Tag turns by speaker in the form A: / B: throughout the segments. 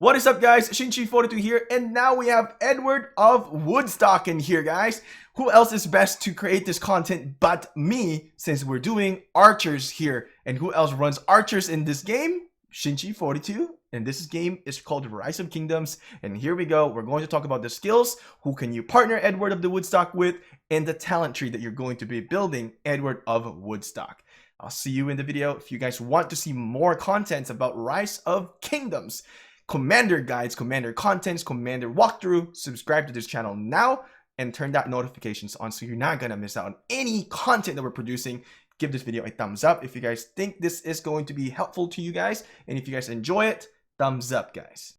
A: What is up, guys? Shinchi42 here, and now we have Edward of Woodstock in here, guys. Who else is best to create this content but me, since we're doing archers here? And who else runs archers in this game? Shinchi42, and this game is called Rise of Kingdoms. And here we go. We're going to talk about the skills, who can you partner Edward of the Woodstock with, and the talent tree that you're going to be building Edward of Woodstock. I'll see you in the video. If you guys want to see more content about Rise of Kingdoms, Commander guides, Commander contents, Commander walkthrough, subscribe to this channel now and turn that notifications on so you're not gonna miss out on any content that we're producing. Give this video a thumbs up if you guys think this is going to be helpful to you guys, and if you guys enjoy it, thumbs up, guys.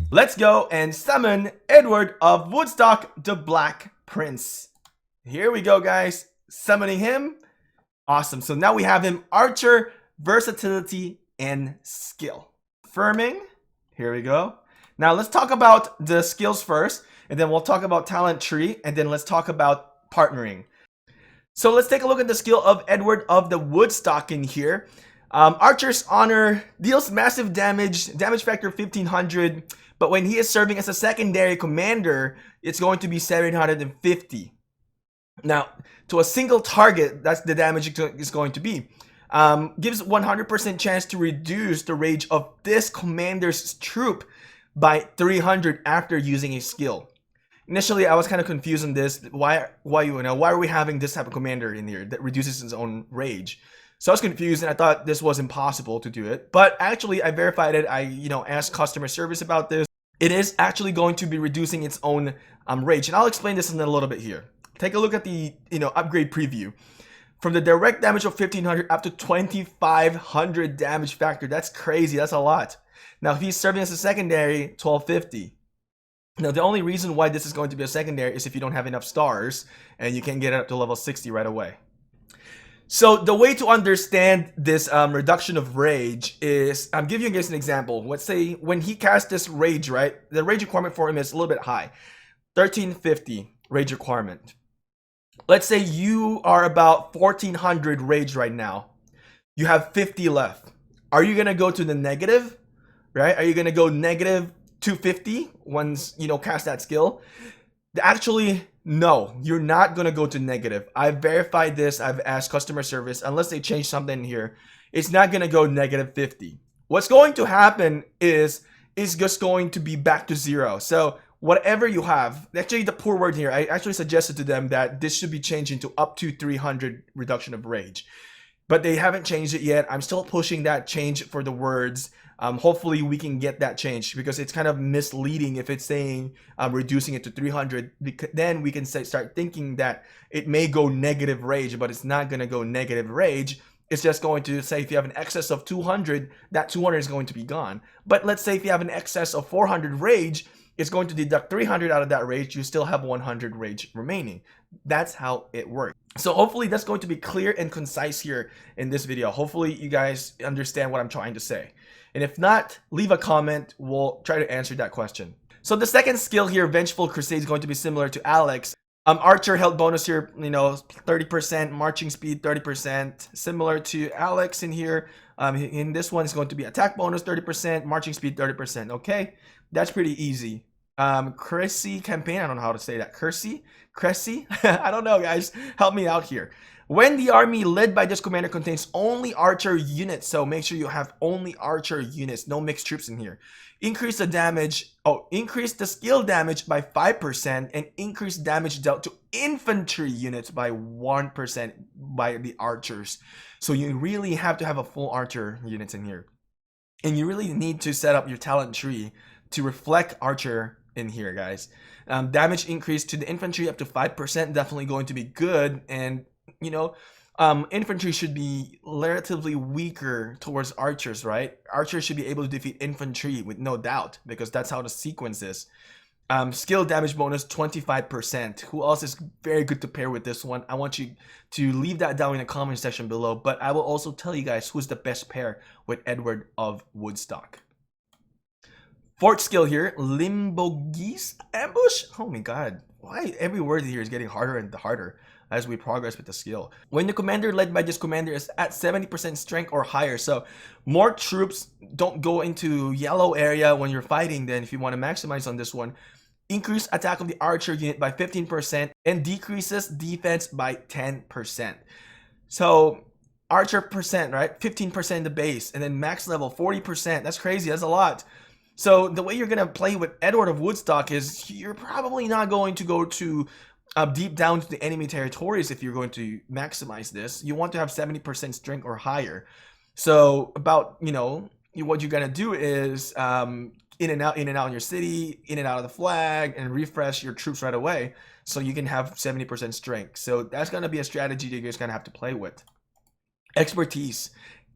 A: Let's go and summon Edward of Woodstock, the Black Prince. Here we go, guys. Summoning him. Awesome. So now we have him archer, versatility, and skill. Firming. Here we go. Now let's talk about the skills first, and then we'll talk about talent tree, and then let's talk about partnering. So let's take a look at the skill of Edward of the Woodstock in here. Archer's honor deals massive damage factor 1500. But when he is serving as a secondary commander, it's going to be 750. Now, to a single target, that's the damage is going to be. Gives 100% chance to reduce the rage of this commander's troop by 300 after using a skill. Initially, I was kind of confused on this. Why are we having this type of commander in here that reduces his own rage? So I was confused and I thought this was impossible to do it. But actually, I verified it. I asked customer service about this. It is actually going to be reducing its own rage. And I'll explain this in a little bit here. Take a look at the upgrade preview. From the direct damage of 1500 up to 2500 damage factor. That's crazy. That's a lot. Now, if he's serving as a secondary, 1250. Now, the only reason why this is going to be a secondary is if you don't have enough stars and you can't get it up to level 60 right away. So the way to understand this reduction of rage is, I'm giving you guys an example. Let's say when he casts this rage, right? The rage requirement for him is a little bit high. 1350 rage requirement. Let's say you are about 1400 rage right now. You have 50 left. Are you going to go to the negative, right? Are you going to go negative 250 once, cast that skill? Actually, no, you're not going to go to negative. I've verified this. I've asked customer service. Unless they change something here, it's not going to go negative 50. What's going to happen is it's just going to be back to zero. So whatever you have, actually the poor word here, I actually suggested to them that this should be changed into up to 300 reduction of rage. But they haven't changed it yet. I'm still pushing that change for the words. Hopefully we can get that changed, because it's kind of misleading if it's saying reducing it to 300. Then we can start thinking that it may go negative rage, but it's not going to go negative rage. It's just going to say if you have an excess of 200, that 200 is going to be gone. But let's say if you have an excess of 400 rage, it's going to deduct 300 out of that rage. You still have 100 rage remaining. That's how it works. So hopefully that's going to be clear and concise here in this video. Hopefully you guys understand what I'm trying to say. And if not, leave a comment. We'll try to answer that question. So the second skill here, Vengeful Crusades, is going to be similar to Alex. Archer health bonus here, 30%, marching speed 30%, similar to Alex in here. In this one, it's going to be attack bonus 30%, marching speed 30%. Okay, that's pretty easy. Cressy campaign, I don't know how to say that. Cressy, I don't know, guys. Help me out here. When the army led by this commander contains only archer units, so make sure you have only archer units, no mixed troops in here. Increase the skill damage by 5% and increase damage dealt to infantry units by 1% by the archers. So you really have to have a full archer units in here. And you really need to set up your talent tree to reflect archer in here, guys. Damage increase to the infantry up to 5%, definitely going to be good. And infantry should be relatively weaker towards archers, right? Archers should be able to defeat infantry with no doubt, because that's how the sequence is. Skill damage bonus 25%. Who else is very good to pair with this one? I want you to leave that down in the comment section below, but I will also tell you guys who's the best pair with Edward of Woodstock. Fourth skill here, Limbogeese Ambush. Oh my god. why every word here is getting harder and harder as we progress with the skill. When the commander led by this commander is at 70% strength or higher, so more troops don't go into yellow area when you're fighting. Then if you want to maximize on this one, increase attack of the archer unit by 15% and decreases defense by 10%. So archer percent, right? 15% the base, and then max level 40%. That's crazy. That's a lot. So the way you're gonna play with Edward of Woodstock is you're probably not going to go to deep down to the enemy territories if you're going to maximize this. You want to have 70% strength or higher. So about, you know, what you're gonna do is in and out in your city, in and out of the flag, and refresh your troops right away so you can have 70% strength. So that's gonna be a strategy that you guys gonna have to play with. Expertise,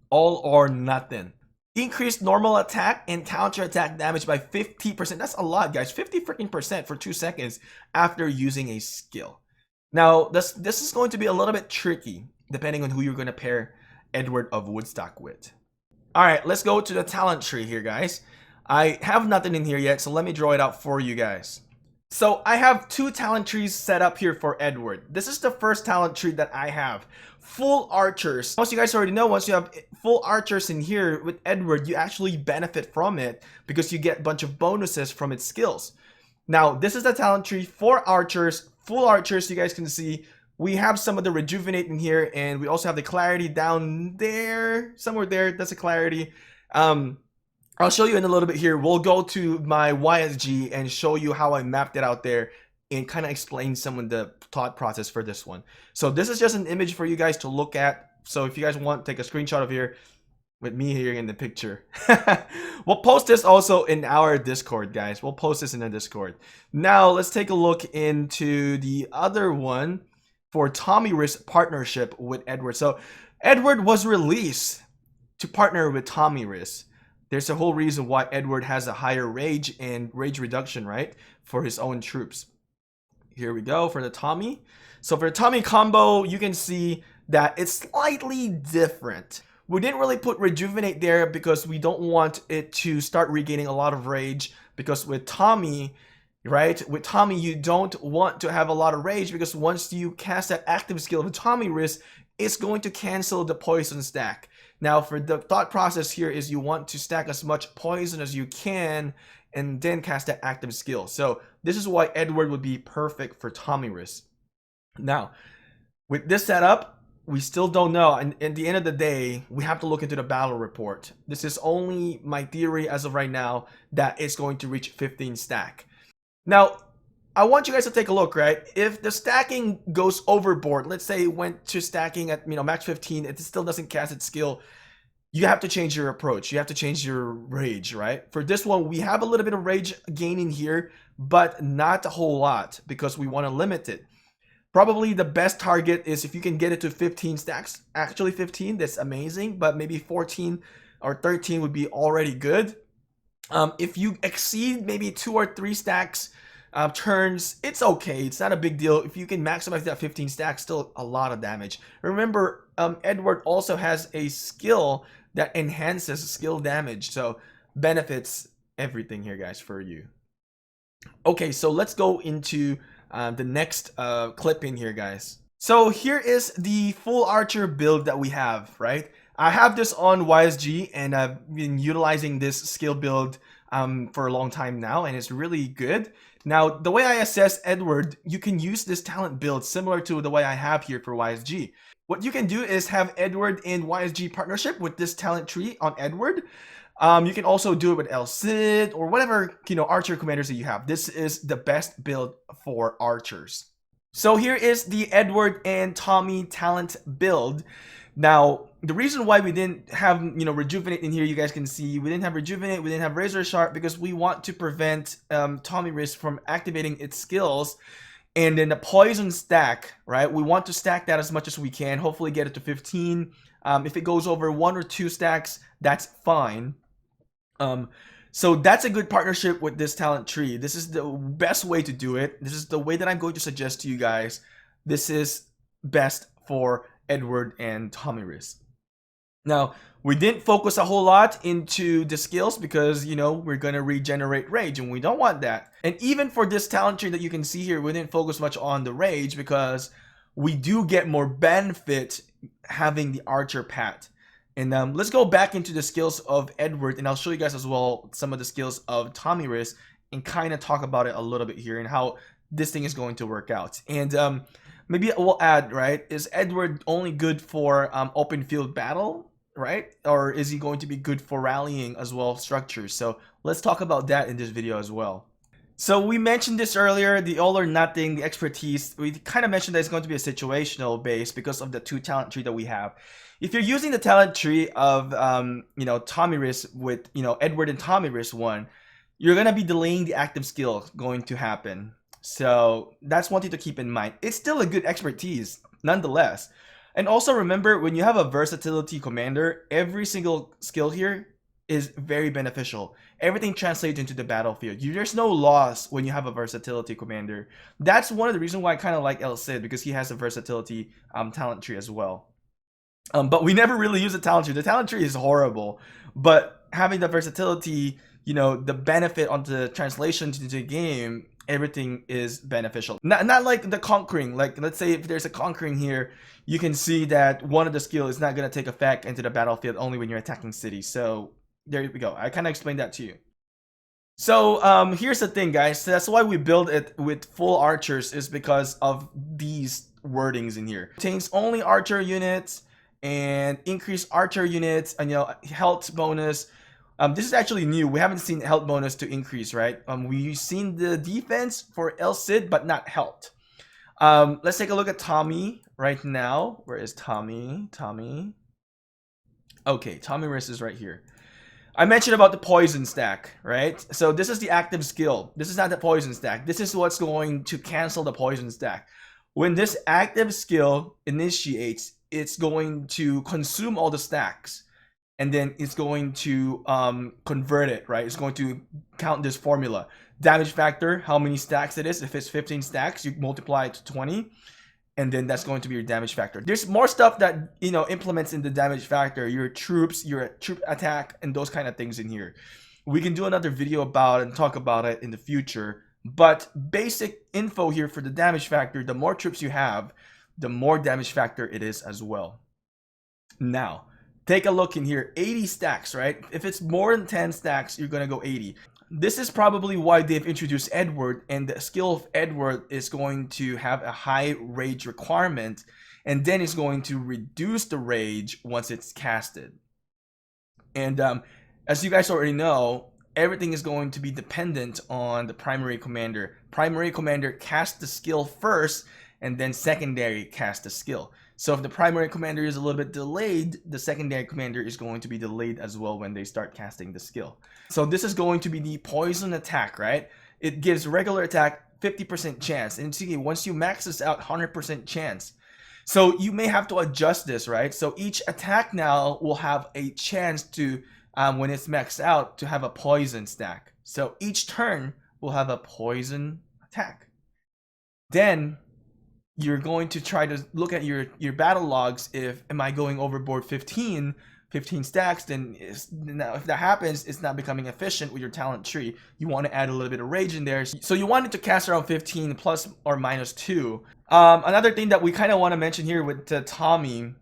A: all or nothing. Increased normal attack and counter attack damage by 50%. That's a lot, guys. 50% for 2 seconds after using a skill. Now, this is going to be a little bit tricky depending on who you're going to pair Edward of Woodstock with. All right, let's go to the talent tree here, guys. I have nothing in here yet, so let me draw it out for you guys. So I have 2 talent trees set up here for Edward. This is the first talent tree that I have. Full archers. Most of you guys already know, once you have full archers in here with Edward, you actually benefit from it because you get a bunch of bonuses from its skills. Now, this is the talent tree for archers. Full archers, you guys can see. We have some of the rejuvenate in here, and we also have the clarity down there. Somewhere there, that's a clarity. I'll show you in a little bit here. We'll go to my YSG and show you how I mapped it out there and kind of explain some of the thought process for this one. So this is just an image for you guys to look at. So if you guys want, take a screenshot of here with me here in the picture. We'll post this also in our Discord, guys. We'll post this in the Discord. Now let's take a look into the other one for Tomyris partnership with Edward. So Edward was released to partner with Tomyris. There's a whole reason why Edward has a higher rage and rage reduction, right? For his own troops. Here we go for the Tommy. So for the Tommy combo, you can see that it's slightly different. We didn't really put rejuvenate there because we don't want it to start regaining a lot of rage, because with Tommy, right? With Tommy, you don't want to have a lot of rage because once you cast that active skill of Tomyris, it's going to cancel the poison stack. Now, for the thought process here is you want to stack as much poison as you can and then cast that active skill. So this is why Edward would be perfect for Tomyris. Now, with this setup, we still don't know. And at the end of the day, we have to look into the battle report. This is only my theory as of right now that it's going to reach 15 stack. Now, I want you guys to take a look, right? If the stacking goes overboard, let's say it went to stacking at, you know, max 15, it still doesn't cast its skill, you have to change your approach. You have to change your rage, right? For this one, we have a little bit of rage gain in here, but not a whole lot because we want to limit it. Probably the best target is if you can get it to 15 stacks. Actually 15, that's amazing, but maybe 14 or 13 would be already good. If you exceed maybe 2 or 3 stacks turns, it's okay. It's not a big deal. If you can maximize that 15 stacks, still a lot of damage. Remember, Edward also has a skill that enhances skill damage, so benefits everything here, guys, for you. Okay, so let's go into the next clip in here, guys. So here is the full archer build that we have, right? I have this on YSG, and I've been utilizing this skill build for a long time now, and it's really good. Now, the way I assess Edward, you can use this talent build similar to the way I have here for YSG. What you can do is have Edward in YSG partnership with this talent tree on Edward. You can also do it with El Cid or whatever, you know, archer commanders that you have. This is the best build for archers. So here is the Edward and Tommy talent build. Now, the reason why we didn't have, you know, rejuvenate in here, you guys can see we didn't have rejuvenate, we didn't have razor sharp because we want to prevent Tomyris from activating its skills. And then the poison stack, right? We want to stack that as much as we can, hopefully get it to 15. If it goes over 1 or 2 stacks, that's fine. So that's a good partnership with this talent tree. This is the best way to do it. This is the way that I'm going to suggest to you guys. This is best for Edward and Tomyris. Now, we didn't focus a whole lot into the skills because, you know, we're going to regenerate rage and we don't want that. And even for this talent tree that you can see here, we didn't focus much on the rage because we do get more benefit having the archer pat. And let's go back into the skills of Edward, and I'll show you guys as well some of the skills of Tomyris and kind of talk about it a little bit here and how this thing is going to work out. And maybe we'll add, right, is Edward only good for open field battle? Right? Or is he going to be good for rallying as well structures? So let's talk about that in this video as well. So we mentioned this earlier, the all or nothing, the expertise. We kind of mentioned that it's going to be a situational base because of the 2 talent tree that we have. If you're using the talent tree of you know, Tomyris with, you know, Edward and Tomyris one, you're gonna be delaying the active skill going to happen. So that's one thing to keep in mind. It's still a good expertise nonetheless. And also remember, when you have a versatility commander, every single skill here is very beneficial. Everything translates into the battlefield. There's no loss when you have a versatility commander. That's one of the reasons why I kind of like El Cid, because he has a versatility talent tree as well. But we never really use the talent tree. The talent tree is horrible, but having the versatility, you know, the benefit on the translation to the game, everything is beneficial. Not like the conquering. Like, let's say if there's a conquering here, you can see that one of the skill is not going to take effect into the battlefield only when you're attacking cities. So there we go. I kind of explained that to you. So here's the thing, guys. That's why we build it with full archers, is because of these wordings in here. It contains only archer units and increase archer units and, you know, health bonus. This is actually new. We haven't seen health bonus to increase, right? We've seen the defense for El Cid, but not health. Let's take a look at Tommy right now. Where is Tommy? Tommy. Okay, Tomyris is right here. I mentioned about the poison stack, right? So this is the active skill. This is not the poison stack. This is what's going to cancel the poison stack. When this active skill initiates, it's going to consume all the stacks. And then it's going to convert it, right? It's going to count this formula. Damage factor, how many stacks it is. If it's 15 stacks, you multiply it to 20. And then that's going to be your damage factor. There's more stuff that, you know, implements in the damage factor. Your troops, your troop attack, and those kind of things in here. We can do another video about it and talk about it in the future. But basic info here for the damage factor, the more troops you have, the more damage factor it is as well. Now, take a look in here, 80 stacks, right? If it's more than 10 stacks, you're gonna go 80. This is probably why they've introduced Edward, and the skill of Edward is going to have a high rage requirement, and then it's going to reduce the rage once it's casted. And as you guys already know, everything is going to be dependent on the primary commander. Primary commander casts the skill first, and then secondary casts the skill. So if the primary commander is a little bit delayed, the secondary commander is going to be delayed as well when they start casting the skill. So this is going to be the poison attack, right? It gives regular attack 50% chance. And see, once you max this out, 100% chance. So you may have to adjust this, right? So each attack now will have a chance to, when it's maxed out, to have a poison stack. So each turn will have a poison attack. Then you're going to try to look at your battle logs. If am I going overboard 15 stacks, then now if that happens, it's not becoming efficient with your talent tree. You want to add a little bit of rage in there. So you want it to cast around 15 plus or minus 2. Another thing that we kind of want to mention here with Tommy,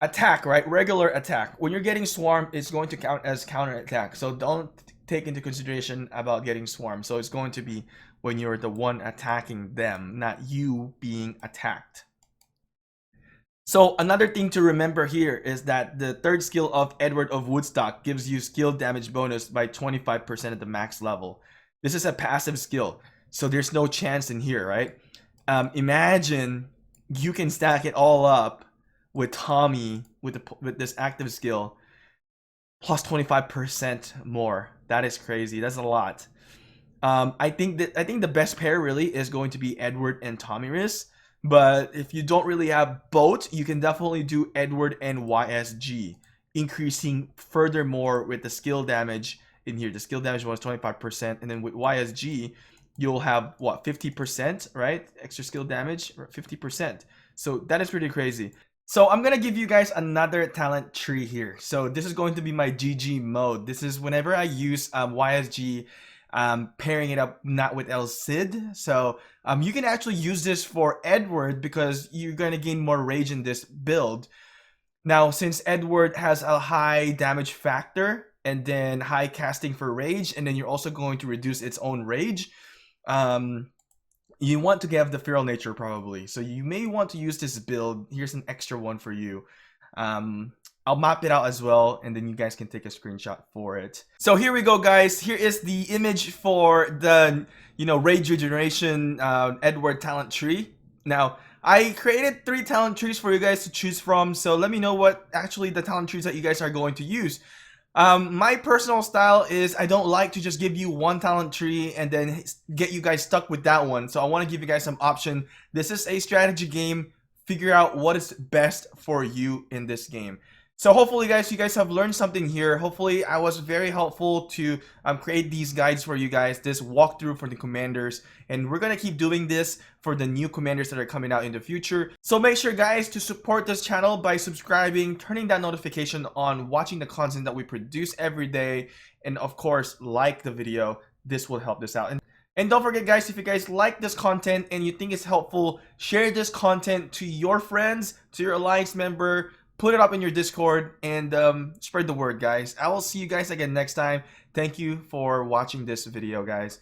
A: attack, right? Regular attack. When you're getting swarmed, it's going to count as counter attack. So don't take into consideration about getting swarmed. So it's going to be when you're the one attacking them, not you being attacked. So another thing to remember here is that the third skill of Edward of Woodstock gives you skill damage bonus by 25% at the max level. This is a passive skill, so there's no chance in here, right? Imagine you can stack it all up with Tommy with this active skill plus 25% more. That is crazy. That's a lot. I think the best pair really is going to be Edward and Tomyris. But if you don't really have both, you can definitely do Edward and YSG, increasing furthermore with the skill damage in here. The skill damage was 25%, and then with YSG, you'll have what, 50%, right? Extra skill damage, 50%. So that is pretty crazy. So I'm gonna give you guys another talent tree here. So this is going to be my GG mode. This is whenever I use YSG, pairing it up not with El Cid. So you can actually use this for Edward because you're gonna gain more rage in this build. Now, since Edward has a high damage factor and then high casting for rage, and then you're also going to reduce its own rage, you want to have the feral nature probably. So you may want to use this build. Here's an extra one for you. I'll map it out as well, and then you guys can take a screenshot for it. So here we go, guys. Here is the image for the rage regeneration Edward talent tree. Now, I created 3 talent trees for you guys to choose from, so let me know what actually the talent trees that you guys are going to use. My personal style is I don't like to just give you one talent tree and then get you guys stuck with that one. So I want to give you guys some option. This is a strategy game. Figure out what is best for you in this game. So hopefully, guys, you guys have learned something here. Hopefully, I was very helpful to create these guides for you guys, this walkthrough for the commanders. And we're going to keep doing this for the new commanders that are coming out in the future. So make sure, guys, to support this channel by subscribing, turning that notification on, watching the content that we produce every day. And of course, like the video. This will help this out. And don't forget, guys, if you guys like this content and you think it's helpful, share this content to your friends, to your Alliance member. Put it up in your Discord and spread the word, guys. I will see you guys again next time. Thank you for watching this video, guys.